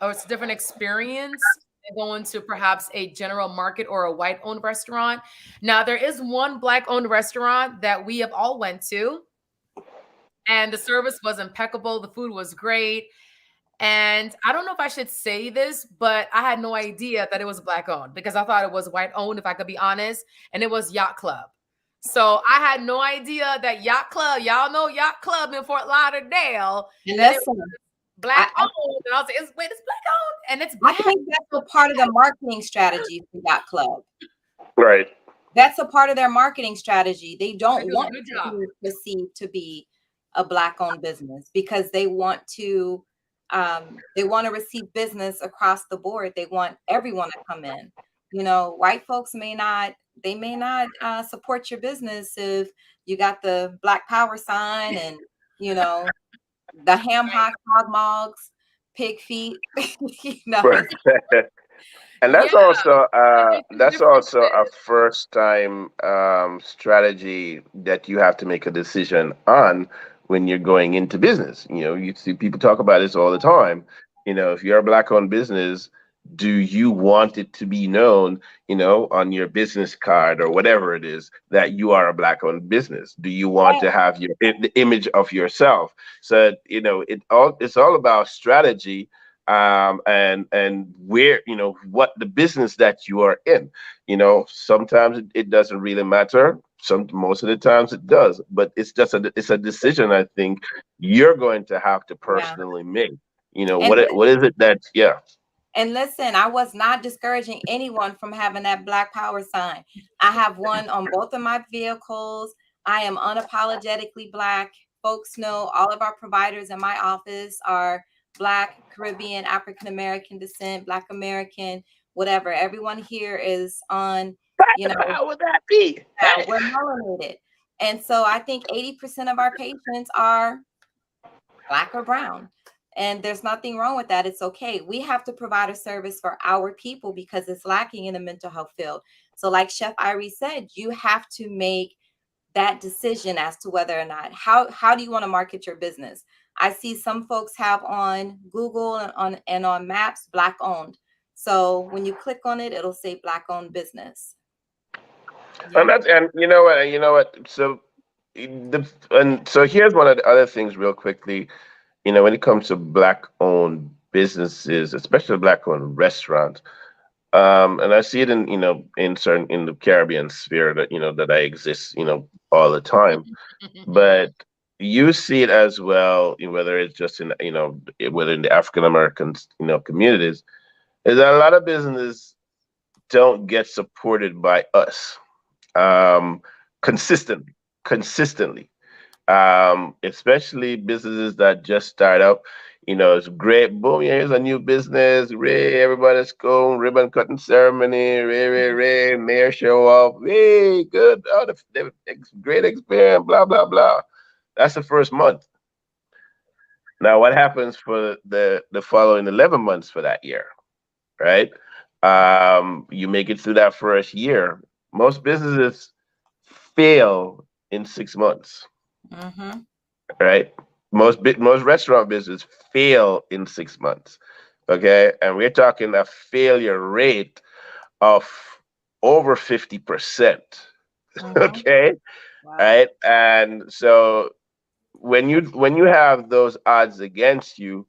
or it's a different experience than going to perhaps a general market or a white owned restaurant. Now, there is one Black owned restaurant that we have all went to, and the service was impeccable. The food was great. And I don't know if I should say this, but I had no idea that it was Black owned because I thought it was white owned, if I could be honest. And it was Yacht Club. So I had no idea that Yacht Club, y'all know Yacht Club in Fort Lauderdale, And that it listen, was I, Black I owned. And I was like, it's Black owned and it's I Black. think that's a part of the marketing strategy for Yacht Club. Right. That's a part of their marketing strategy. They They're don't doing want a good to job. be perceived to be a Black-owned business because they want to receive business across the board. They want everyone to come in. White folks may not support your business if you got the Black Power sign and you know the ham Right. hock, hog mogs, pig feet. Right. And Yeah. There's that's also a differences. first time strategy that you have to make a decision on when you're going into business. You see people talk about this all the time. If you're a black owned business, do you want it to be known, on your business card or whatever it is that you are a black owned business? Do you want to have the image of yourself? So, it's all about strategy, and where, what the business that you are in. Sometimes it doesn't really matter. Most of the times it does, but it's a decision I think you're going to have to Yeah. personally make. And What is it that, yeah. And listen, I was not discouraging anyone from having that Black Power sign. I have one on both of my vehicles. I am unapologetically Black. Folks know all of our providers in my office are Black, Caribbean, African American descent, Black American, whatever. Everyone here is on, you know, How would that be? Hey. we're melanated. And so I think 80% of our patients are Black or brown. And there's nothing wrong with that. It's okay. We have to provide a service for our people because it's lacking in the mental health field. So, like Chef Irie said, you have to make that decision as to whether or not how do you want to market your business. I see some folks have on Google and on Maps Black owned. So when you click on it, it'll say Black owned business. And Yeah. you know what. So here's one of the other things real quickly. When it comes to black owned businesses, especially black owned restaurants, and I see it in the Caribbean sphere that that I exist all the time. But you see it as well, whether it's just in whether in the African American communities, is that a lot of business don't get supported by us um, consistently, especially businesses that just start up. It's great. Boom, here's a new business. Ray, everybody's going, ribbon cutting ceremony. Ray, mayor show up. Hey, good. Oh, great experience, blah, blah, blah. That's the first month. Now, what happens for the following 11 months for that year, right? You make it through that first year. Most businesses fail in 6 months, Mm-hmm. right? Most restaurant businesses fail in 6 months. Okay, and we're talking a failure rate of over 50%. Mm-hmm. Okay, Wow. right, and so when you have those odds against you,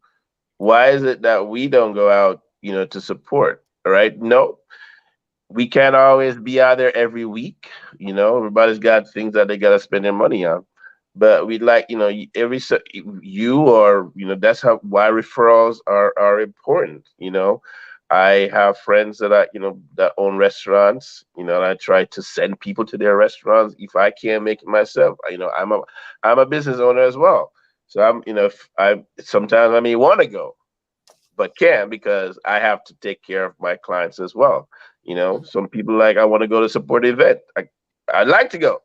why is it that we don't go out, to support? All right, no, we can't always be out there every week. Everybody's got things that they gotta spend their money on. But we'd like, you or that's how why referrals are important. I have friends that own restaurants. And I try to send people to their restaurants if I can't make it myself. I'm a business owner as well. So if I sometimes I may want to go, but can't because I have to take care of my clients as well. Some people like I want to go to support the event. I'd like to go,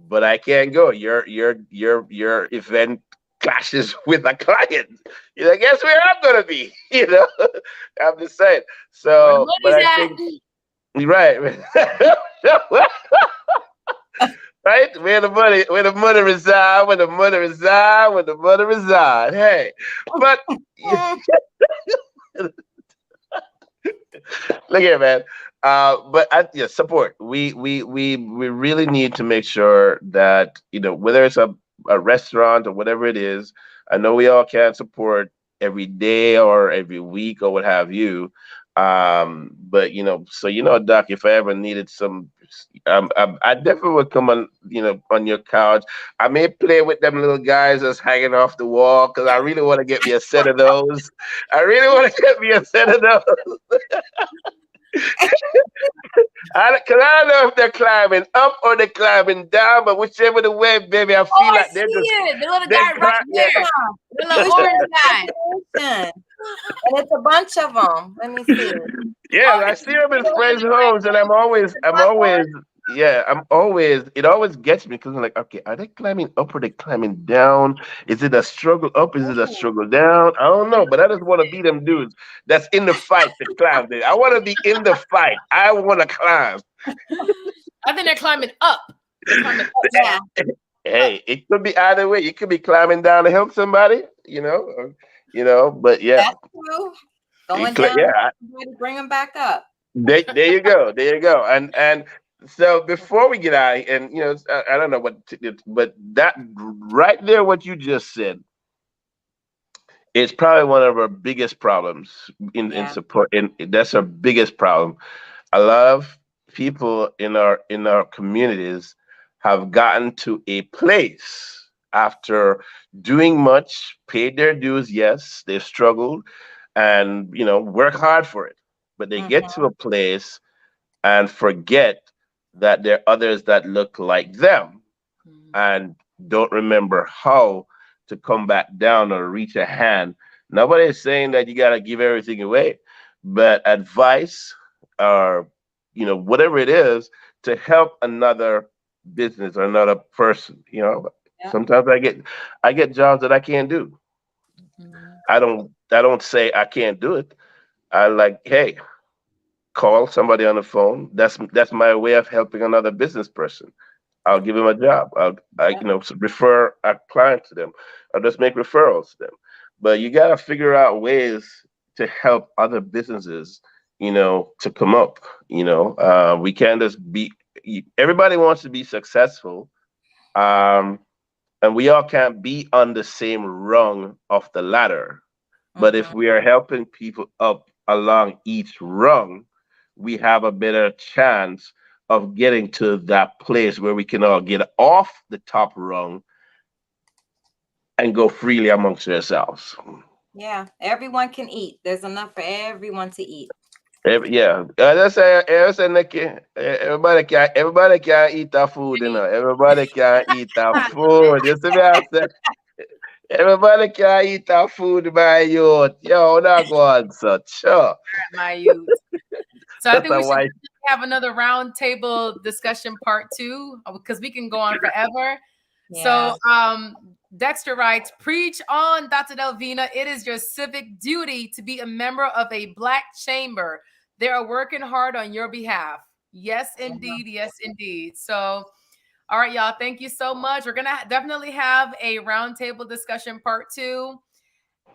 but I can't go. Your event clashes with a client. Guess where I'm gonna be? I'm just saying. Where the So, but money's I at? think you're right. Right? Where the money reside, where the money reside, where the money reside. Hey, but look here, man. But yeah, support. We really need to make sure that whether it's a restaurant or whatever it is. I know we all can't support every day or every week or what have you. But so Doc, if I ever needed some, I definitely would come on your couch. I may play with them little guys that's hanging off the wall because I really want to get me a set of those. I really want to get me a set of those. Cause I don't know if they're climbing up or they're climbing down, but whichever the way, baby, I Oh, feel I like see it. The little guy right yeah. there. The little What's orange your guy. imagination? And it's a bunch of them. Let me see. Yeah, Oh, I it's see them in the one in friends' the gray homes, and I'm always, I'm Blackboard? always, yeah, it always gets me because I'm like, okay, are they climbing up or they climbing down? Is it a struggle up? Is it a Ooh. struggle down? I don't one. know, but I just want to be them dudes that's in the fight to climb. I want to be in the fight. I want to climb. I think they're climbing up. They're climbing up, Yeah, Chef. Up. Hey, it could be either way. You could be climbing down to help somebody, but yeah, that's true. Going down, yeah. somebody bring them back up. There you go. There you go. And so before we get out, and I don't know but that right there, what you just said It's probably one of our biggest problems in Yeah. support. And that's our biggest problem. A lot of people in our communities have gotten to a place after doing much, paid their dues. Yes, they've struggled and work hard for it, but they get to Mm-hmm. a place and forget that there are others that look like them Mhm. and don't remember how to come back down or reach a hand. Nobody is saying that you got to give everything away, but advice or whatever it is to help another business or another person. Yeah. Sometimes I get jobs that I can't do. Mhm. I don't say I can't do it. I like, hey, call somebody on the phone. That's my way of helping another business person. I'll give them a job. Yeah. Refer a client to them. I'll just make referrals to them. But you got to figure out ways to help other businesses, to come up. We can't just be. Everybody wants to be successful, um, and we all can't be on the same rung of the ladder. But if Mm-hmm. we are helping people up along each rung, we have a better chance of getting to that place where we can all get off the top rung and go freely amongst ourselves. Yeah. Everyone can eat. There's enough for everyone to eat. Yeah, that's say, Nicky, everybody can eat that food, Everybody can eat that food. You see me, I say, everybody can eat that food, my youth. Yo, that go on, such sure. My youth. So I That's think a we should white. have another roundtable discussion part 2 because we can go on forever. Yeah. So Dexter writes, preach on, Dr. Delvena. It is your civic duty to be a member of a Black chamber. They are working hard on your behalf. Yes, indeed. Yes, indeed. So, all right, y'all. Thank you so much. We're going to definitely have a roundtable discussion part 2.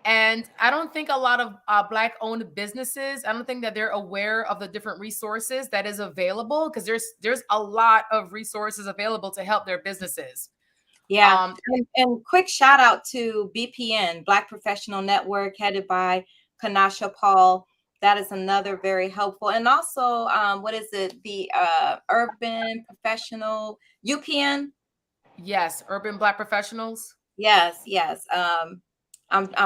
And I don't think a lot of Black-owned businesses, I don't think that they're aware of the different resources that is available because there's a lot of resources available to help their businesses. Yeah. Um, And quick shout out to BPN, Black Professional Network, headed by Kanasha Paul. That is another very helpful. And also, what is it? The Urban Professional UPN. yes, Urban Black Professionals. Yes, yes. I'm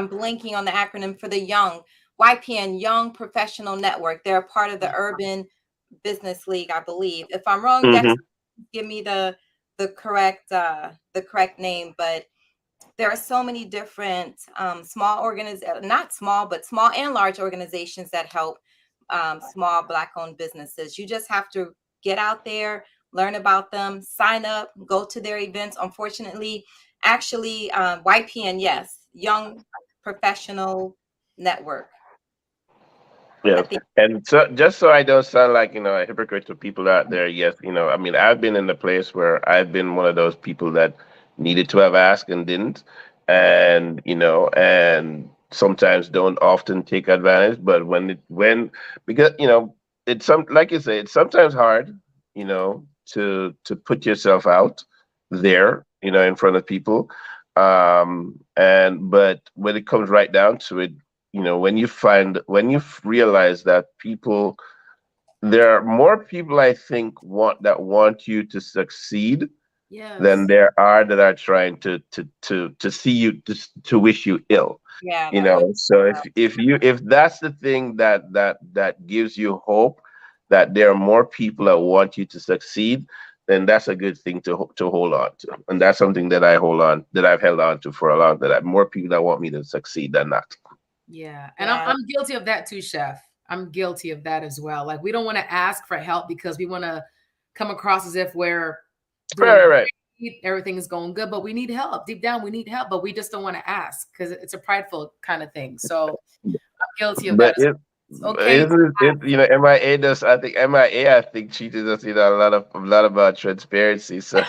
blanking on the acronym for the Young YPN, Young Professional Network. They're a part of the Urban Business League, I believe. If I'm wrong, Dex, Hmm. give me the correct name. But there are so many different small not small, but small and large organizations that help small Black-owned businesses. You just have to get out there, learn about them, sign up, go to their events. Unfortunately, actually, YPN, yes, Young Professional Network. I Yes, think, and so just so I don't sound like a hypocrite to people out there, yes, I mean I've been in the place where I've been one of those people that needed to have asked and didn't, and sometimes don't often take advantage, but because it's some like you say, it's sometimes hard, to put yourself out there, in front of people, and but when it comes right down to it, when you realize that there are more people, I think, want you to succeed than Yes. there are that are trying to see you, to wish you ill. yeah, that would, So if that's the thing that gives you hope, that there are more people that want you to succeed, then that's a good thing to hold on to, and that's something that I've held on to for a long time. That more people that want me to succeed than not. Yeah. And yeah, I'm guilty of that too, Chef. I'm guilty of that as well. Like we don't want to ask for help because we want to come across as if we're doing Right, right. great, everything is going good, but we need help. Deep down, we need help, but we just don't want to ask because it's a prideful kind of thing. So I'm guilty of that But as well. It's okay. isn't it, MIA does, I think MIA, I think cheated us, a lot about transparency. So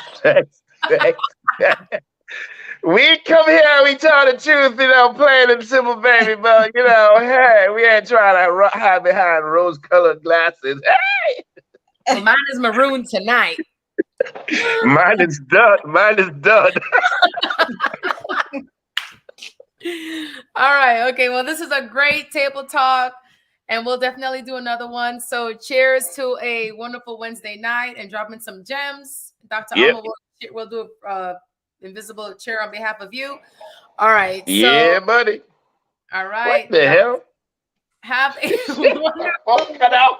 we come here, we tell the truth, plain and simple, baby. But hey, we ain't trying to hide behind rose-colored glasses. Well, mine is maroon tonight. Mine is done. Mine is done. All right. Okay. Well, this is a great table talk, and we'll definitely do another one. So, cheers to a wonderful Wednesday night and dropping some gems. Dr. Yep. Alma will do a invisible cheer on behalf of you. All right. Yeah, So, buddy. all What right. the hell? Have a wonderful. Cut out.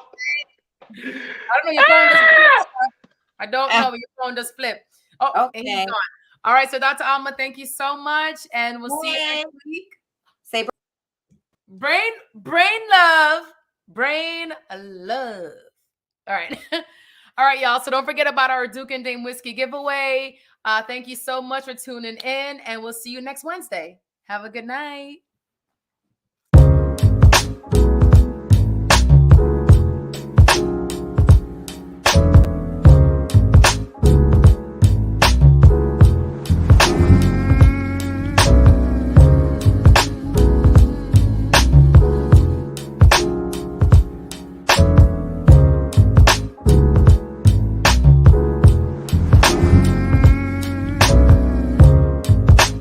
I don't know. Your phone just flip. I don't know. Your phone just flip. Oh, and he's Okay. gone. All right. So, Dr. Alma, thank you so much, and we'll see you Bye. next week. Say Brain love. All right. All right, y'all. So don't forget about our Duke and Dame Whiskey giveaway. Thank you so much for tuning in, and we'll see you next Wednesday. Have a good night.